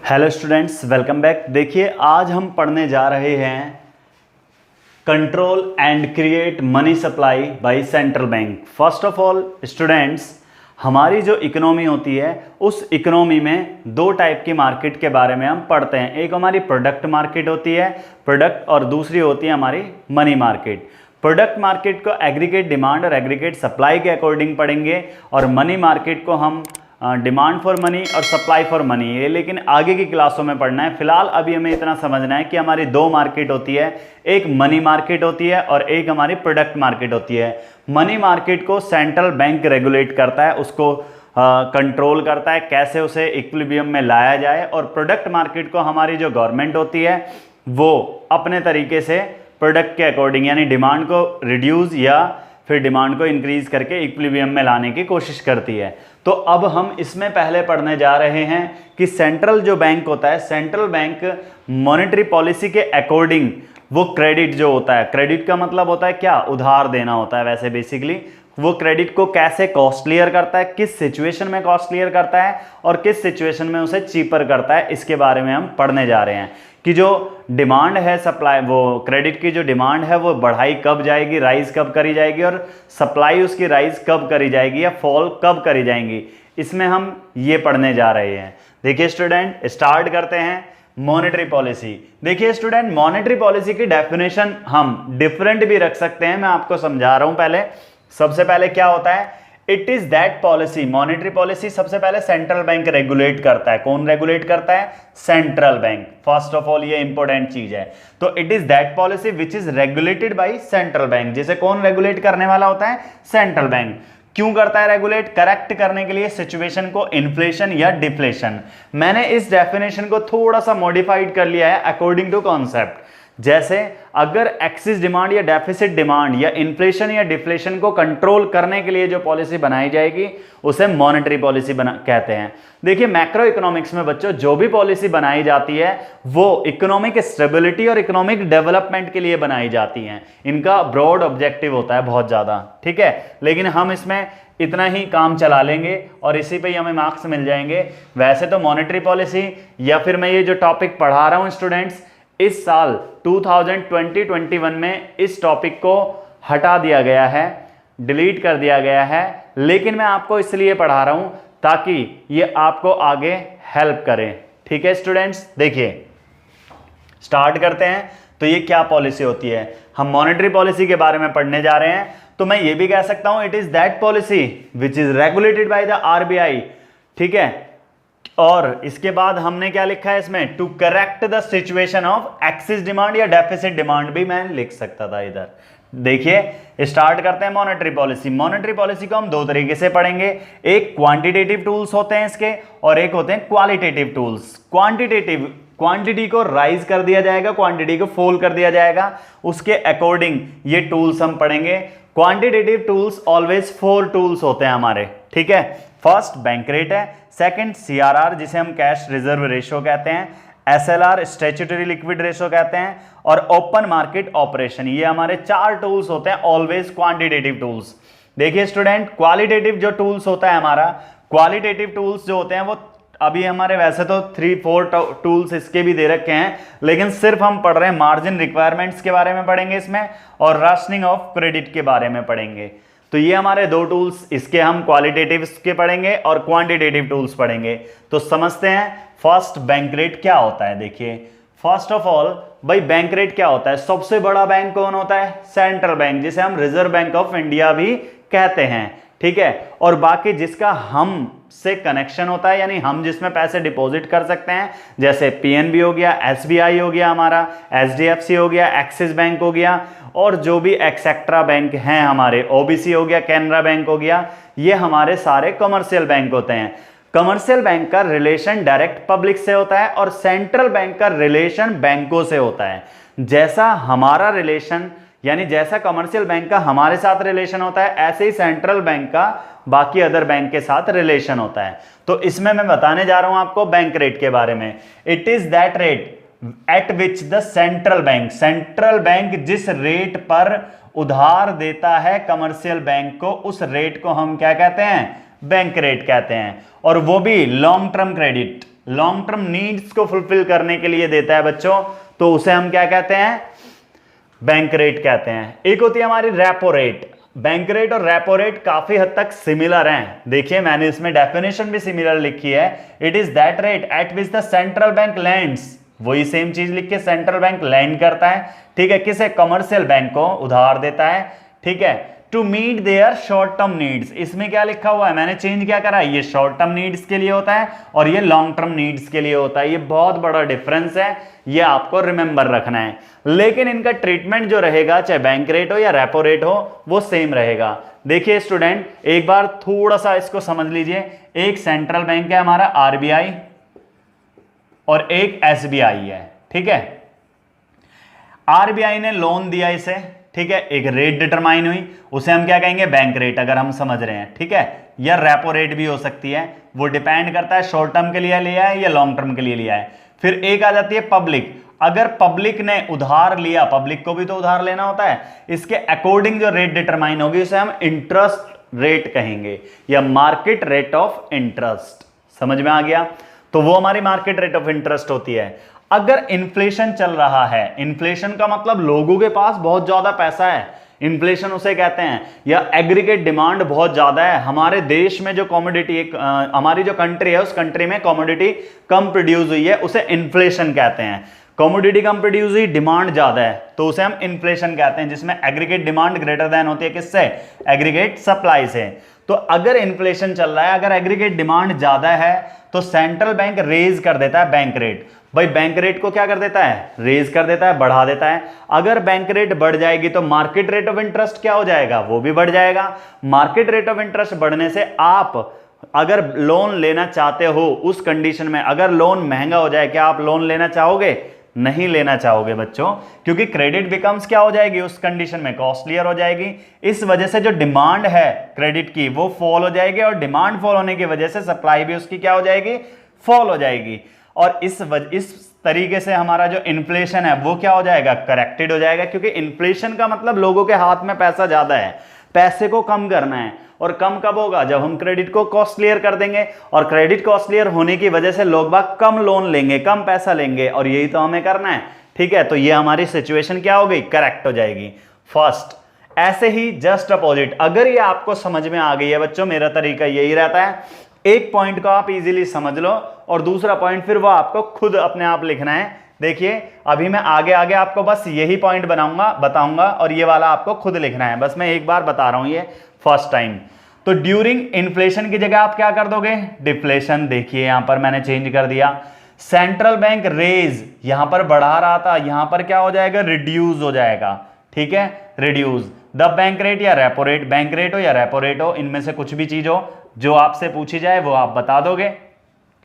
Hello students, welcome back. देखिए, आज हम पढ़ने जा रहे हैं control and create money supply by central bank. First of all students, हमारी जो इकोनॉमी होती है उस इकोनॉमी में दो टाइप की मार्केट के बारे में हम पढ़ते हैं। एक हमारी प्रोडक्ट मार्केट होती है, प्रोडक्ट, और दूसरी होती है हमारी मनी मार्केट। प्रोडक्ट मार्केट को एग्रीगेट डिमांड और एग्रीगेट सप्लाई के अकॉर्डिंग पढ़ेंगे, और मनी मार्केट को हम डिमांड फॉर मनी और सप्लाई फॉर मनी, ये लेकिन आगे की क्लासों में पढ़ना है। फिलहाल अभी हमें इतना समझना है कि हमारी दो मार्केट होती है, एक मनी मार्केट होती है और एक हमारी प्रोडक्ट मार्केट होती है। मनी मार्केट को सेंट्रल बैंक रेगुलेट करता है, उसको कंट्रोल करता है कैसे उसे इक्विलिब्रियम में लाया जाए, और प्रोडक्ट मार्केट को हमारी जो गवर्नमेंट होती है वो अपने तरीके से प्रोडक्ट के अकॉर्डिंग यानी डिमांड को रिड्यूस या फिर डिमांड को इंक्रीज करके इक्विलिब्रियम में लाने की कोशिश करती है। तो अब हम इसमें पहले पढ़ने जा रहे हैं कि सेंट्रल जो बैंक होता है, सेंट्रल बैंक मॉनेटरी पॉलिसी के अकॉर्डिंग वो क्रेडिट जो होता है, क्रेडिट का मतलब होता है क्या, उधार देना होता है वैसे बेसिकली, वो क्रेडिट को कैसे कॉस्ट क्लियर करता है, किस सिचुएशन में कॉस्ट क्लियर करता है और किस सिचुएशन में उसे चीपर करता है, इसके बारे में हम पढ़ने जा रहे हैं। कि जो डिमांड है सप्लाई, वो क्रेडिट की जो डिमांड है वो बढ़ाई कब जाएगी, राइज कब करी जाएगी, और सप्लाई उसकी राइज कब करी जाएगी या फॉल कब करी जाएंगी, इसमें हम ये पढ़ने जा रहे हैं। देखिए स्टूडेंट, स्टार्ट करते हैं मॉनेटरी पॉलिसी। देखिए स्टूडेंट, मॉनेटरी पॉलिसी की डेफिनेशन हम डिफरेंट भी रख सकते हैं, मैं आपको समझा रहा हूं। पहले सबसे पहले क्या होता है, it is that policy, monetary policy सबसे पहले सेंट्रल बैंक रेगुलेट करता है। कौन रेगुलेट करता है? Central bank. First of all ये इंपॉर्टेंट चीज है। तो it is that policy which is regulated by central bank. जिसे कौन रेगुलेट करने वाला होता है? Central bank. क्यों करता है रेगुलेट? करेक्ट करने के लिए सिचुएशन को, इन्फ्लेशन या डिफ्लेशन। मैंने इस डेफिनेशन को थोड़ा सा मॉडिफाइड कर लिया है अकॉर्डिंग टू कॉन्सेप्ट। जैसे अगर एक्सिस डिमांड या डेफिसिट डिमांड या इन्फ्लेशन या डिफ्लेशन को कंट्रोल करने के लिए जो पॉलिसी बनाई जाएगी उसे मॉनेटरी पॉलिसी कहते हैं। देखिए मैक्रो इकोनॉमिक्स में बच्चों जो भी पॉलिसी बनाई जाती है वो इकोनॉमिक स्टेबिलिटी और इकोनॉमिक डेवलपमेंट के लिए बनाई जाती हैं। इनका ब्रॉड ऑब्जेक्टिव होता है बहुत ज्यादा, ठीक है, लेकिन हम इसमें इतना ही काम चला लेंगे और इसी पे ही हमें मार्क्स मिल जाएंगे। वैसे तो मॉनेटरी पॉलिसी या फिर मैं ये जो टॉपिक पढ़ा रहा हूं स्टूडेंट्स, इस साल 2020-21 में इस टॉपिक को हटा दिया गया है, डिलीट कर दिया गया है, लेकिन मैं आपको इसलिए पढ़ा रहा हूं ताकि ये आपको आगे हेल्प करे। ठीक है स्टूडेंट्स, देखिए स्टार्ट करते हैं। तो ये क्या पॉलिसी होती है? हम मॉनेटरी पॉलिसी के बारे में पढ़ने जा रहे हैं। तो मैं ये भी कह सकता हूं it is that policy which is regulated by the RBI, ठीक है। और इसके बाद हमने क्या लिखा है इसमें, to correct the situation of excess demand या डेफिसिट डिमांड भी मैं लिख सकता था इधर। देखिए स्टार्ट करते हैं मॉनेटरी पॉलिसी। मॉनेटरी पॉलिसी को हम दो तरीके से पढ़ेंगे, एक क्वांटिटेटिव टूल्स होते हैं इसके और एक होते हैं क्वालिटेटिव टूल्स। क्वांटिटेटिव, क्वांटिटी को राइज कर दिया जाएगा, क्वांटिटी को फॉल कर दिया जाएगा, उसके अकॉर्डिंग ये टूल्स हम पढ़ेंगे। क्वांटिटेटिव टूल्स ऑलवेज 4 टूल्स होते हैं हमारे, ठीक है। फर्स्ट बैंक रेट है, सेकंड सीआरआर जिसे हम कैश रिजर्व रेशियो कहते हैं, एसएलआर स्टैट्यूटरी लिक्विड रेशियो कहते हैं, और ओपन मार्केट ऑपरेशन। ये हमारे 4 टूल्स होते हैं ऑलवेज क्वांटिटेटिव टूल्स। देखिए स्टूडेंट, क्वालिटेटिव जो टूल्स होता है हमारा, क्वालिटेटिव टूल्स जो होते हैं वो अभी हमारे वैसे तो 3-4 टूल्स इसके भी दे रखे हैं, लेकिन सिर्फ हम पढ़ रहे हैं मार्जिन रिक्वायरमेंट्स के बारे में पढ़ेंगे इसमें, और राशनिंग ऑफ क्रेडिट के बारे में पढ़ेंगे। तो ये हमारे 2 टूल्स, इसके हम क्वालिटेटिव के पढ़ेंगे और क्वांटिटेटिव टूल्स पढ़ेंगे। तो समझते हैं फर्स्ट बैंक रेट क्या होता है। देखिए फर्स्ट ऑफ ऑल भाई बैंक रेट क्या होता है? सबसे बड़ा बैंक कौन होता है? सेंट्रल बैंक, जिसे हम रिजर्व बैंक ऑफ इंडिया भी कहते हैं, ठीक है। और बाकी जिसका हम से कनेक्शन होता है, यानी हम जिसमें पैसे डिपॉजिट कर सकते हैं, जैसे पीएनबी हो गया, एसबीआई हो गया हमारा, एचडीएफसी हो गया, एक्सिस बैंक हो गया, और जो भी एक्सेट्रा बैंक हैं हमारे, ओबीसी हो गया, कैनरा बैंक हो गया, ये हमारे सारे कमर्शियल बैंक होते हैं। कमर्शियल बैंक का रिलेशन डायरेक्ट पब्लिक से होता है और सेंट्रल बैंक का रिलेशन बैंकों से होता है। जैसा हमारा रिलेशन, यानी जैसा कमर्शियल बैंक का हमारे साथ रिलेशन होता है, ऐसे ही सेंट्रल बैंक का बाकी अदर बैंक के साथ रिलेशन होता है। तो इसमें मैं बताने जा रहा हूं आपको बैंक रेट के बारे में। It is that rate at which the central bank, central bank जिस रेट पर उधार देता है कमर्शियल बैंक को, उस रेट को हम क्या कहते हैं? बैंक रेट कहते हैं। और वो भी long term credit, long term needs को फुलफिल करने के लिए देता है बच्चों, तो उसे हम क्या कहते हैं, बैंक रेट कहते हैं। एक होती है हमारी रेपो रेट। बैंक रेट और रेपो रेट काफी हद तक सिमिलर हैं। देखिए मैंने इसमें डेफिनेशन भी सिमिलर लिखी है, it is that rate at which the central bank lands, वही सेम चीज लिख के सेंट्रल बैंक लैंड करता है, ठीक है, किसे, कमर्शियल बैंक को उधार देता है, ठीक है, to meet their short term needs. इसमें क्या लिखा हुआ है, मैंने चेंज क्या करा, ये शॉर्ट टर्म नीड्स के लिए होता है और ये लॉन्ग टर्म नीड्स के लिए होता है। ये बहुत बड़ा डिफरेंस है, ये आपको रिमेंबर रखना है। लेकिन इनका ट्रीटमेंट जो रहेगा, चाहे बैंक रेट हो या रेपो रेट हो, वो सेम रहेगा। देखिए स्टूडेंट, एक बार थोड़ा सा इसको समझ लीजिए। एक सेंट्रल बैंक है हमारा आरबीआई और एक एसबीआई है, ठीक है। आरबीआई ने लोन दिया इसे, ठीक है, एक रेट डिटरमाइन हुई, उसे हम क्या कहेंगे, बैंक रेट, अगर हम समझ रहे हैं, ठीक है, या रेपो रेट भी हो सकती है, वो डिपेंड करता है शॉर्ट टर्म के लिए लिया है या लॉन्ग टर्म के लिए लिया है। फिर एक आ जाती है पब्लिक। अगर पब्लिक ने उधार लिया, पब्लिक को भी तो उधार लेना होता है, इसके अकॉर्डिंग जो रेट डिटरमाइन होगी उसे हम इंटरेस्ट रेट कहेंगे या मार्केट रेट ऑफ इंटरेस्ट। समझ में आ गया, तो वो हमारी मार्केट रेट ऑफ इंटरेस्ट होती है। अगर इन्फ्लेशन चल रहा है, इन्फ्लेशन का मतलब लोगों के पास बहुत ज्यादा पैसा है, इन्फ्लेशन उसे कहते हैं, या एग्रीगेट डिमांड बहुत ज्यादा है, हमारे देश में जो कमोडिटी, हमारी जो कंट्री है उस कंट्री में कमोडिटी कम प्रोड्यूस हुई है, उसे इन्फ्लेशन कहते हैं। कमोडिटी कम प्रोड्यूस हुई, डिमांड ज्यादा है, तो उसे हम इन्फ्लेशन कहते हैं, जिसमें एग्रीगेट डिमांड ग्रेटर देन होती है किससे, एग्रीगेट सप्लाई से। तो अगर इन्फ्लेशन चल रहा है, अगर एग्रीगेट डिमांड ज्यादा है, तो सेंट्रल बैंक रेज कर देता है बैंक रेट। भाई बैंक रेट को क्या कर देता है, रेज कर देता है, बढ़ा देता है। अगर बैंक रेट बढ़ जाएगी तो मार्केट रेट ऑफ इंटरेस्ट क्या हो जाएगा, वो भी बढ़ जाएगा। मार्केट रेट ऑफ इंटरेस्ट बढ़ने से आप अगर लोन लेना चाहते हो, उस कंडीशन में अगर लोन महंगा हो जाए, क्या आप लोन लेना चाहोगे, नहीं लेना चाहोगे बच्चों, क्योंकि क्रेडिट बिकम्स क्या हो जाएगी उस कंडीशन में, कॉस्टलियर हो जाएगी। इस वजह से जो डिमांड है क्रेडिट की वो फॉल हो जाएगी, और डिमांड फॉल होने की वजह से सप्लाई भी उसकी क्या हो जाएगी, फॉल हो जाएगी। और इस तरीके से हमारा जो इन्फ्लेशन है वो क्या हो जाएगा, करेक्टेड हो जाएगा, क्योंकि इन्फ्लेशन का मतलब लोगों के हाथ में पैसा ज्यादा है, पैसे को कम करना है। और कम कब होगा, जब हम क्रेडिट को कॉस्टलियर कर देंगे, और क्रेडिट कॉस्टलियर होने की वजह से लोग बाग कम लोन लेंगे, कम पैसा लेंगे, और यही तो हमें करना है, ठीक है। तो ये हमारी सिचुएशन क्या हो गई, करेक्ट हो जाएगी फर्स्ट। ऐसे ही जस्ट अपोजिट, अगर ये आपको समझ में आ गई है बच्चों, मेरा तरीका यही रहता है, एक पॉइंट को आप इजीली समझ लो और दूसरा पॉइंट फिर वो आपको खुद अपने आप लिखना है। देखिए अभी मैं आगे आगे आपको बस यही पॉइंट बताऊंगा और ये वाला आपको खुद लिखना है, बस मैं एक बार बता रहा हूं ये फर्स्ट टाइम। तो ड्यूरिंग इन्फ्लेशन की जगह आप क्या कर दोगे, डिफ्लेशन। देखिए यहां पर मैंने चेंज कर दिया, सेंट्रल बैंक रेज यहां पर बढ़ा रहा था, यहां पर क्या हो जाएगा, रिड्यूस हो जाएगा, ठीक है, रिड्यूस द बैंक रेट या रेपो रेट, बैंक रेट हो या रेपो रेट हो, इनमें से कुछ भी चीज हो जो आपसे पूछी जाए वो आप बता दोगे।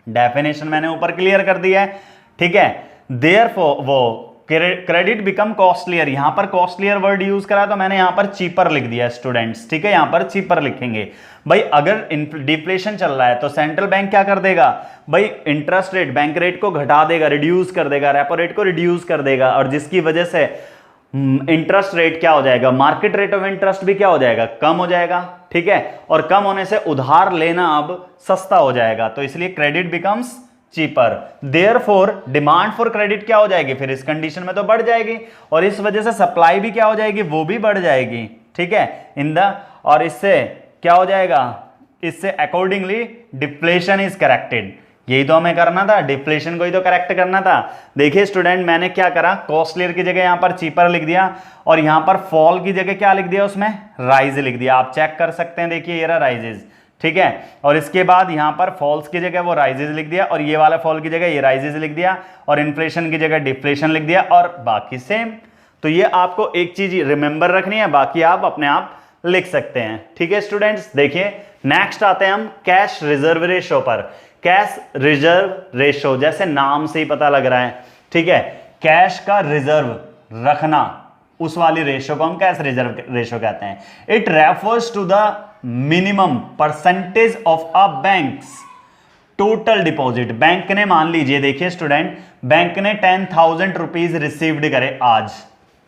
डेफिनेशन मैंने ऊपर क्लियर कर दिया है, ठीक है। देयरफॉर वो क्रेडिट बिकम कॉस्टलियर, यहां पर कॉस्टलियर वर्ड यूज करा तो मैंने यहां पर चीपर लिख दिया स्टूडेंट्स, ठीक है, यहां पर चीपर लिखेंगे। भाई अगर डिफ्लेशन चल रहा है तो सेंट्रल बैंक क्या कर देगा, भाई इंटरेस्ट रेट, बैंक रेट को घटा देगा, रिड्यूस कर देगा, रेपो रेट को रिड्यूस कर देगा, और जिसकी वजह से इंटरेस्ट रेट क्या हो जाएगा, मार्केट रेट ऑफ इंटरेस्ट भी क्या हो जाएगा, कम हो जाएगा, ठीक है। और कम होने से उधार लेना अब सस्ता हो जाएगा, तो इसलिए credit becomes cheaper. Therefore demand for credit क्या हो जाएगी, फिर इस कंडीशन में तो बढ़ जाएगी, और इस वजह से सप्लाई भी क्या हो जाएगी, वो भी बढ़ जाएगी, ठीक है, और इससे क्या हो जाएगा, इससे अकॉर्डिंगली डिफ्लेशन इज करेक्टेड। यही तो हमें करना था, डिफ्लेशन को ही तो करेक्ट करना था। देखिए स्टूडेंट मैंने क्या करा, कॉस्टलियर की जगह यहां पर चीपर लिख दिया, और यहां पर फॉल की जगह क्या लिख दिया, उसमें राइज लिख दिया। आप चेक कर सकते हैं, देखिए ये रहा राइजेज, ठीक है। और इसके बाद यहां पर फॉल्स की जगह वो राइजेज लिख दिया, और ये वाला फॉल की जगह ये राइजेज लिख दिया, और इन्फ्लेशन की जगह डिफ्लेशन लिख दिया, और बाकी सेम। तो ये आपको एक चीज रिमेंबर रखनी है, बाकी आप अपने आप लिख सकते हैं, ठीक है स्टूडेंट्स। देखिए नेक्स्ट आते हैं हम कैश रिजर्व रेशो पर। कैश रिजर्व रेशो जैसे नाम से ही पता लग रहा है, ठीक है, कैश का रिजर्व रखना, उस वाली रेशो को हम कैश रिजर्व रेशो कहते हैं। It refers to the minimum percentage of a bank's total deposit. Bank ने मान लीजिए, देखिए स्टूडेंट, बैंक ने 10,000 रुपीज रिसीव्ड करे आज,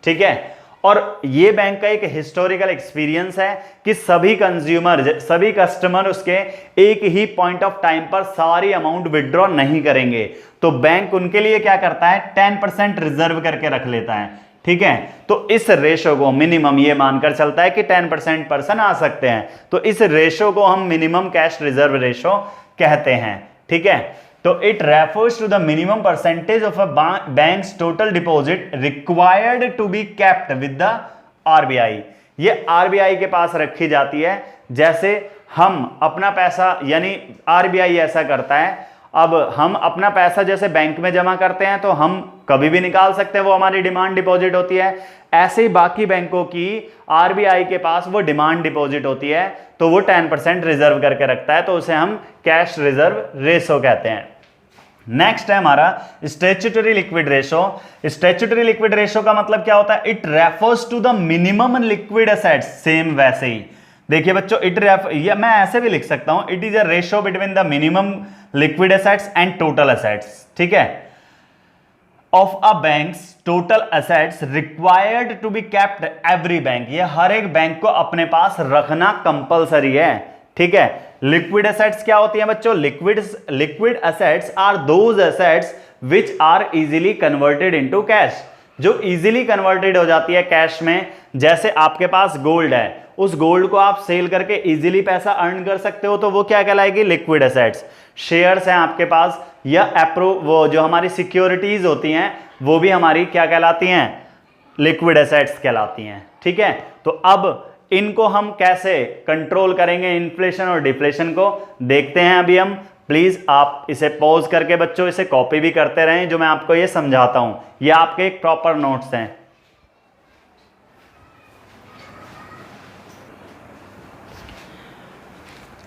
ठीक है, और ये बैंक का एक हिस्टोरिकल एक्सपीरियंस है कि सभी कंज्यूमर, सभी कस्टमर उसके एक ही पॉइंट ऑफ टाइम पर सारी अमाउंट विड्रॉ नहीं करेंगे, तो बैंक उनके लिए क्या करता है, 10% रिजर्व करके रख लेता है। ठीक है, तो इस रेशो को मिनिमम ये मानकर चलता है कि 10% पर्सन आ सकते हैं, तो इस रेशो को हम मिनिमम कैश रिजर्व रेशो कहते हैं। ठीक है, तो it refers to the minimum percentage of a bank's total deposit required to be kept with the RBI. ये आरबीआई के पास रखी जाती है। जैसे हम अपना पैसा, यानी आरबीआई ऐसा करता है, अब हम अपना पैसा जैसे बैंक में जमा करते हैं तो हम कभी भी निकाल सकते हैं, वो हमारी डिमांड डिपॉजिट होती है। ऐसे ही बाकी बैंकों की आरबीआई के पास वो डिमांड डिपॉजिट होती है, तो वो 10% रिजर्व करके रखता है, तो उसे हम कैश रिजर्व रेशो कहते हैं। नेक्स्ट है हमारा statutory liquid ratio. Statutory liquid ratio का मतलब क्या होता है, it refers to the minimum liquid assets. Same वैसे ही देखिए बच्चों, या मैं ऐसे भी लिख सकता हूं, it is a ratio between the minimum liquid assets and total assets. ठीक है, of a bank's total assets required to be kept every bank. ये हर एक बैंक को अपने पास रखना कंपलसरी है। ठीक है, लिक्विड एसेट्स क्या होती है बच्चों, liquid assets are those assets which are easily converted into cash, जो इजीली कन्वर्टेड हो जाती है कैश में। जैसे आपके पास गोल्ड है, उस गोल्ड को आप सेल करके इजीली पैसा अर्न कर सकते हो, तो वो क्या कहलाएगी, लिक्विड एसेट्स। शेयर्स हैं आपके पास, या वो जो हमारी सिक्योरिटीज होती हैं वो भी हमारी क्या कहलाती हैं, लिक्विड एसेट्स कहलाती हैं। ठीक है, तो अब इनको हम कैसे कंट्रोल करेंगे, इन्फ्लेशन और डिफ्लेशन को देखते हैं अभी हम। प्लीज आप इसे पॉज करके बच्चों इसे कॉपी भी करते रहें, जो मैं आपको ये समझाता हूं, ये आपके एक प्रॉपर नोट्स हैं।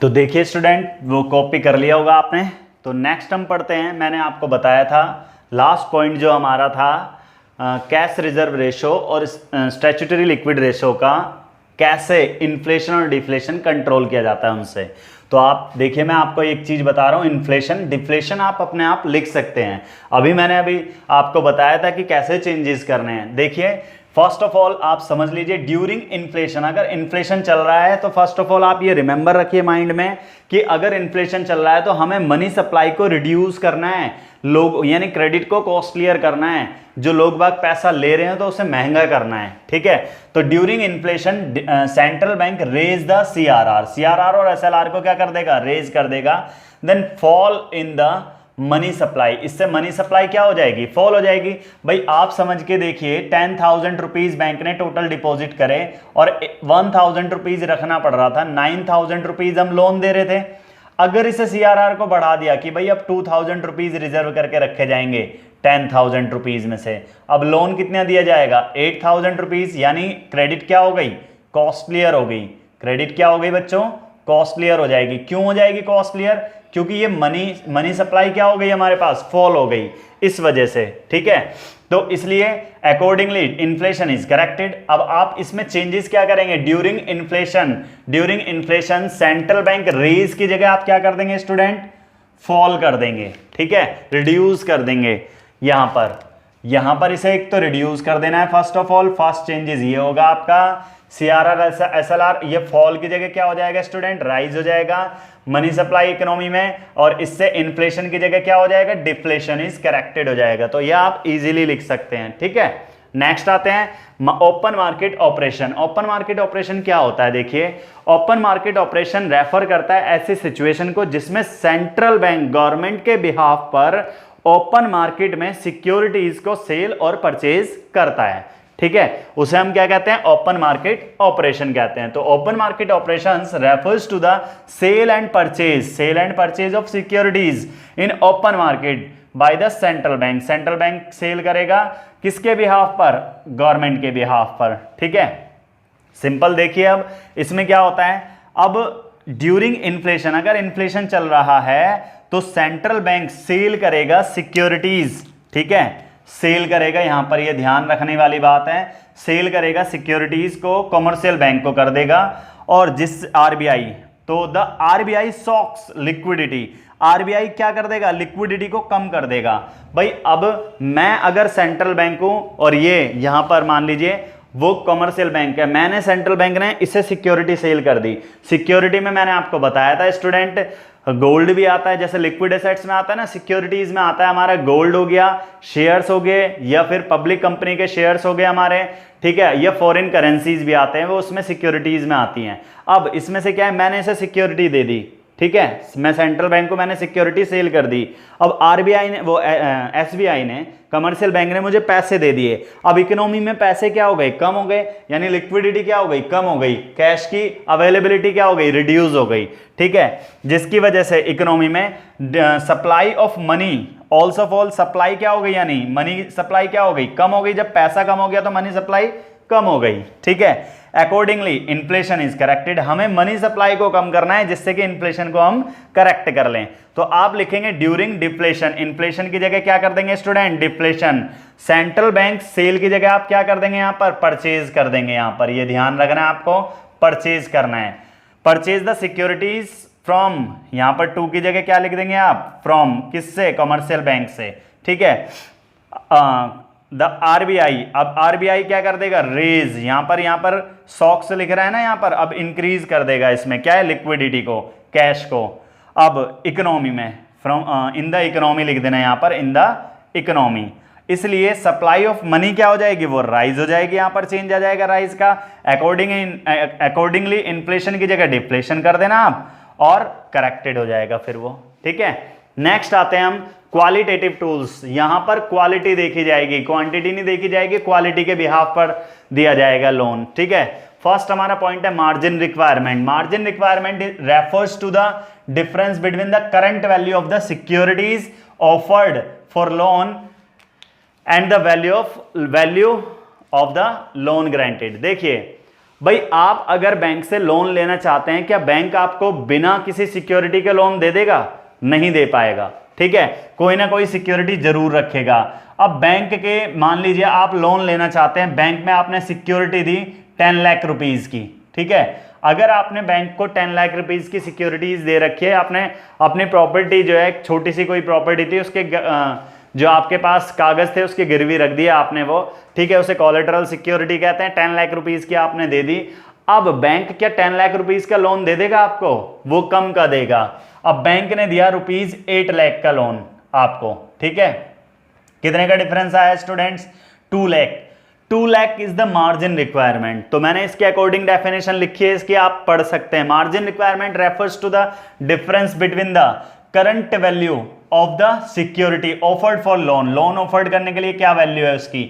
तो देखिए स्टूडेंट, वो कॉपी कर लिया होगा आपने। तो नेक्स्ट हम पढ़ते हैं, मैंने आपको बताया था लास्ट पॉइंट जो हमारा था कैश रिजर्व रेशो और स्टैट्यूटरी लिक्विड रेशो का कैसे इन्फ्लेशन और डिफ्लेशन कंट्रोल किया जाता है उनसे। तो आप देखिए, मैं आपको एक चीज बता रहा हूं, इन्फ्लेशन डिफ्लेशन आप अपने आप लिख सकते हैं। मैंने अभी आपको बताया था कि कैसे चेंजेस करने हैं। देखिए, फर्स्ट ऑफ ऑल आप समझ लीजिए, ड्यूरिंग इन्फ्लेशन, अगर इन्फ्लेशन चल रहा है तो फर्स्ट ऑफ ऑल आप ये रिमेंबर रखिए माइंड में कि अगर इन्फ्लेशन चल रहा है तो हमें मनी सप्लाई को रिड्यूस करना है, लोग यानी क्रेडिट को कॉस्टलियर करना है, जो लोग बाग पैसा ले रहे हैं तो उसे महंगा करना है। ठीक है, तो during inflation central bank raise the CRR और एसएलआर को क्या कर देगा, रेज कर देगा। Then fall in the money supply, इससे मनी सप्लाई क्या हो जाएगी, फॉल हो जाएगी। भाई आप समझ के देखिए, 10,000 रुपीज बैंक ने टोटल डिपॉजिट करे और 1,000 रुपीज रखना पड़ रहा था, 9,000 रुपीज हम लोन दे रहे थे। अगर इसे सीआरआर को बढ़ा दिया कि भाई अब 2,000 रुपीज रिजर्व करके रखे जाएंगे 10,000 रुपीज में से, अब लोन कितना दिया जाएगा, 8,000 रुपीज, यानी क्रेडिट क्या हो गई, कॉस्टलियर हो गई। क्रेडिट क्या हो गई बच्चों, कॉस्टलियर हो जाएगी। क्यों हो जाएगी कॉस्टलियर, क्योंकि ये मनी सप्लाई क्या हो गई हमारे पास, फॉल हो गई इस वजह से। ठीक है, तो इसलिए अकॉर्डिंगली इन्फ्लेशन इज करेक्टेड। अब आप इसमें चेंजेस क्या करेंगे, during inflation central bank raise की जगह आप क्या कर देंगे स्टूडेंट, फॉल कर देंगे। ठीक है, रिड्यूस कर देंगे। यहां पर इसे एक तो रिड्यूस कर देना है first of all, first changes ये होगा आपका सीआरआर एसएलआर, ये फॉल की जगह क्या हो जाएगा स्टूडेंट, राइज हो जाएगा मनी सप्लाई इकोनॉमी में, और इससे इन्फ्लेशन की जगह क्या हो जाएगा, डिफ्लेशन इज करेक्टेड हो जाएगा। तो ये आप इजीली लिख सकते हैं। ठीक है, नेक्स्ट आते हैं open market operation. Open market operation क्या होता है, देखिए ओपन मार्केट ऑपरेशन रेफर करता है ऐसी सिचुएशन को जिसमें सेंट्रल बैंक गवर्नमेंट के बिहाफ पर ओपन मार्केट में सिक्योरिटीज को सेल और परचेज करता है। ठीक है, उसे हम क्या कहते हैं, ओपन मार्केट ऑपरेशन कहते हैं। तो open market operations refers to the sale and purchase of securities in open market by the central bank. Central bank sale करेगा किसके बिहाफ पर, गवर्नमेंट के बिहाफ पर। ठीक है, सिंपल देखिए, अब इसमें क्या होता है, अब ड्यूरिंग इन्फ्लेशन, अगर इन्फ्लेशन चल रहा है तो सेंट्रल बैंक सेल करेगा सिक्योरिटीज। ठीक है, सेल करेगा, यहां पर यह ध्यान रखने वाली बात है, सेल करेगा सिक्योरिटीज को कॉमर्शियल बैंक को कर देगा, और जिस आरबीआई, तो the RBI socks liquidity, RBI क्या कर देगा, लिक्विडिटी को कम कर देगा। भाई अब मैं अगर सेंट्रल बैंक हूं और ये यहां पर मान लीजिए वो कमर्शियल बैंक है, मैंने सेंट्रल बैंक ने इसे सिक्योरिटी सेल कर दी। सिक्योरिटी में मैंने आपको बताया था स्टूडेंट, गोल्ड भी आता है, जैसे लिक्विड एसेट्स में आता है ना, सिक्योरिटीज में आता है हमारा गोल्ड हो गया, शेयर्स हो गए, या फिर पब्लिक कंपनी के शेयर्स हो गए हमारे, ठीक है, या फॉरेन करेंसीज भी आते हैं, वो उसमें सिक्योरिटीज में आती हैं। अब इसमें से क्या है, मैंने इसे सिक्योरिटी दे दी, ठीक है, मैं सेंट्रल बैंक को मैंने सिक्योरिटी सेल कर दी। अब आरबीआई ने, वो एसबीआई ने, कमर्शियल बैंक ने मुझे पैसे दे दिए। अब इकोनॉमी में पैसे क्या हो गए, कम हो गए, यानी लिक्विडिटी क्या हो गई, कम हो गई, कैश की अवेलेबिलिटी क्या हो गई, रिड्यूस हो गई, ठीक है, जिसकी वजह से इकोनॉमी में supply of money also fall, supply क्या हो गई, यानी मनी सप्लाई क्या हो गई, कम हो गई। जब पैसा कम हो गया तो मनी सप्लाई कम हो गई, ठीक है। अकॉर्डिंगली इन्फ्लेशन इज करेक्टेड, हमें मनी सप्लाई को कम करना है जिससे कि इन्फ्लेशन को हम करेक्ट कर लें। तो आप लिखेंगे ड्यूरिंग डिफ्लेशन, इन्फ्लेशन की जगह क्या कर देंगे student, deflation. Central bank sale की जगह आप क्या कर देंगे, यहां पर परचेज कर देंगे, यहां पर ये ध्यान रखना है आपको, परचेज करना है। परचेज द सिक्योरिटीज फ्रॉम, यहां पर टू की जगह क्या लिख देंगे आप, फ्रॉम, किससे, कमर्शियल बैंक से, ठीक है। द आरबीआई, अब आरबीआई क्या कर देगा, रेज, यहां पर सॉक्स लिख रहा है ना यहां पर, अब इंक्रीज कर देगा इसमें क्या है, लिक्विडिटी को, कैश को। अब इकोनॉमी में फ्रॉम, इन द इकोनॉमी लिख देना यहां पर, इन द इकोनॉमी, इसलिए सप्लाई ऑफ मनी क्या हो जाएगी, वो राइज हो जाएगी, यहां पर चेंज आ जाएगा राइज का। अकॉर्डिंगली इन्फ्लेशन की जगह डिफ्लेशन कर देना आप, और करेक्टेड हो जाएगा फिर वो, ठीक है। नेक्स्ट आते हैं हम क्वालिटेटिव टूल्स, यहां पर क्वालिटी देखी जाएगी, क्वांटिटी नहीं देखी जाएगी, क्वालिटी के बिहाफ पर दिया जाएगा लोन, ठीक है। फर्स्ट हमारा पॉइंट है margin requirement. Margin requirement refers to the difference between the current value of the securities offered for loan and the value of the loan granted. देखिए भाई, आप अगर बैंक से लोन लेना चाहते हैं, क्या बैंक आपको बिना किसी सिक्योरिटी के लोन दे देगा, नहीं दे पाएगा, ठीक है, कोई ना कोई सिक्योरिटी जरूर रखेगा। अब बैंक के, मान लीजिए आप लोन लेना चाहते हैं, बैंक में आपने सिक्योरिटी दी 10 लाख रुपीज की, ठीक है। अगर आपने बैंक को 10 लाख रुपीज की सिक्योरिटीज दे रखी है, आपने अपनी प्रॉपर्टी जो है, छोटी सी कोई प्रॉपर्टी थी, उसके जो आपके पास कागज थे उसकी गिरवी रख दिया आपने वो, ठीक है, उसे कोलेटरल सिक्योरिटी कहते हैं, 10 लाख रुपीज की आपने दे दी। अब बैंक क्या 10 लाख रुपीज का लोन दे देगा आपको, वो कम का देगा। अब बैंक ने दिया रुपीज 8 लाख का लोन आपको, ठीक है, कितने का डिफरेंस आया students, 2 lakh. 2 lakh is the margin requirement. तो मैंने इसके अकॉर्डिंग डेफिनेशन लिखी है, इसकी आप पढ़ सकते हैं। Margin requirement refers to the difference between the current value of the security offered for loan, loan offered करने के लिए क्या वैल्यू है उसकी,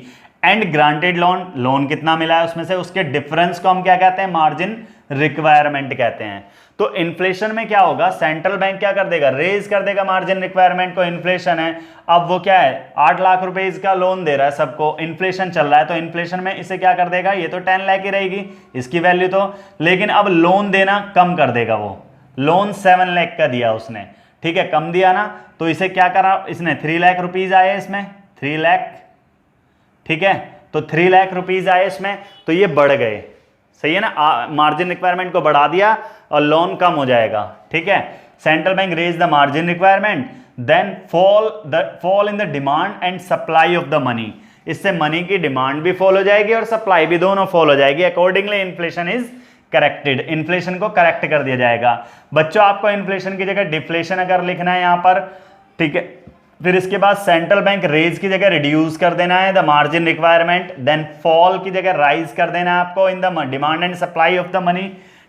एंड ग्रांटेड लोन, लोन कितना मिला है उसमें से, उसके डिफरेंस को हम क्या कहते हैं, मार्जिन रिक्वायरमेंट कहते हैं। तो इन्फ्लेशन में क्या होगा, सेंट्रल बैंक क्या कर देगा, रेज कर देगा मार्जिन रिक्वायरमेंट को। इन्फ्लेशन है, अब वो क्या है, 8 लाख रुपए इसका लोन दे रहा है सबको, इन्फ्लेशन चल रहा है, तो इन्फ्लेशन में इसे क्या कर देगा, ये तो 10 लाख ही रहेगी इसकी वैल्यू तो, लेकिन अब लोन देना कम कर देगा, वो लोन 7 लाख का दिया उसने, ठीक है, कम दिया ना, तो इसे क्या करा इसने, 3 लाख रुपीज आए इसमें, 3 लाख, ठीक है, तो 3 लाख रुपीज आए इसमें, तो ये बढ़ गए, सही है ना, मार्जिन रिक्वायरमेंट को बढ़ा दिया और लोन कम हो जाएगा, ठीक है। Central bank raise the margin requirement, then fall in the demand and supply of the money, इससे मनी की डिमांड भी फॉल हो जाएगी और सप्लाई भी, दोनों फॉल हो जाएगी। Accordingly inflation is corrected, inflation को करेक्ट कर दिया जाएगा। बच्चों आपको इन्फ्लेशन की जगह डिफ्लेशन अगर लिखना है यहां पर, ठीक है, फिर इसके बाद सेंट्रल बैंक रेज की जगह रिड्यूस कर देना है the margin requirement, then fall की जगह राइज कर देना है आपको in the demand and supply of the money,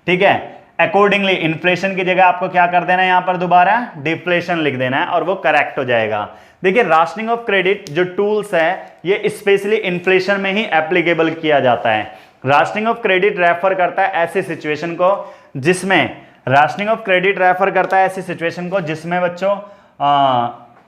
ठीक है। अकॉर्डिंगली इन्फ्लेशन की जगह आपको क्या कर देना है, यहां पर दोबारा डिफ्लेशन लिख देना है और वो करेक्ट हो जाएगा। देखिए राशनिंग ऑफ क्रेडिट जो टूल्स है, ये स्पेशली इन्फ्लेशन में ही एप्लीकेबल किया जाता है। राशनिंग ऑफ क्रेडिट रेफर करता है ऐसी सिचुएशन को जिसमें, राशनिंग ऑफ क्रेडिट रेफर करता है ऐसी सिचुएशन को जिसमें बच्चों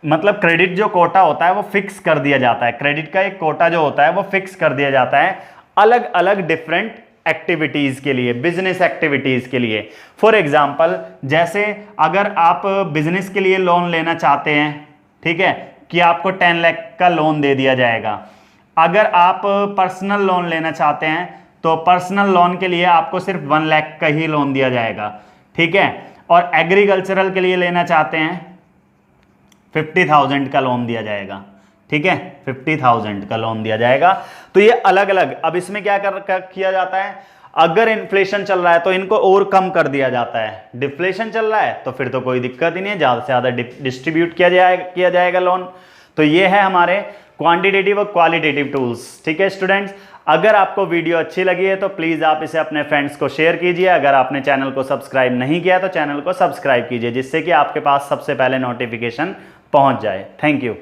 मतलब क्रेडिट जो कोटा होता है वो फिक्स कर दिया जाता है, क्रेडिट का एक कोटा जो होता है वो फिक्स कर दिया जाता है अलग अलग डिफरेंट एक्टिविटीज के लिए, बिजनेस एक्टिविटीज के लिए। फॉर एग्जांपल, जैसे अगर आप बिजनेस के लिए लोन लेना चाहते हैं, ठीक है, कि आपको 10 लाख का लोन दे दिया जाएगा। अगर आप पर्सनल लोन लेना चाहते हैं तो पर्सनल लोन के लिए आपको सिर्फ 1 लाख का ही लोन दिया जाएगा, ठीक है। और एग्रीकल्चरल के लिए लेना चाहते हैं 50,000 का लोन दिया जाएगा, ठीक है, 50,000 का लोन दिया जाएगा। तो ये अलग अलग, अब इसमें क्या किया जाता है, अगर इन्फ्लेशन चल रहा है तो इनको और कम कर दिया जाता है, डिफ्लेशन चल रहा है तो फिर तो कोई दिक्कत ही नहीं है, ज़्यादा से ज़्यादा डिस्ट्रीब्यूट किया जाएगा लोन। तो ये है हमारे क्वांटिटेटिव और क्वालिटेटिव टूल्स। ठीक है स्टूडेंट्स, अगर आपको वीडियो अच्छी लगी है तो प्लीज़ आप इसे अपने फ्रेंड्स को शेयर कीजिए। अगर आपने चैनल को सब्सक्राइब नहीं किया तो चैनल को सब्सक्राइब कीजिए, जिससे कि आपके पास सबसे पहले नोटिफिकेशन पहुंच जाए। Thank you.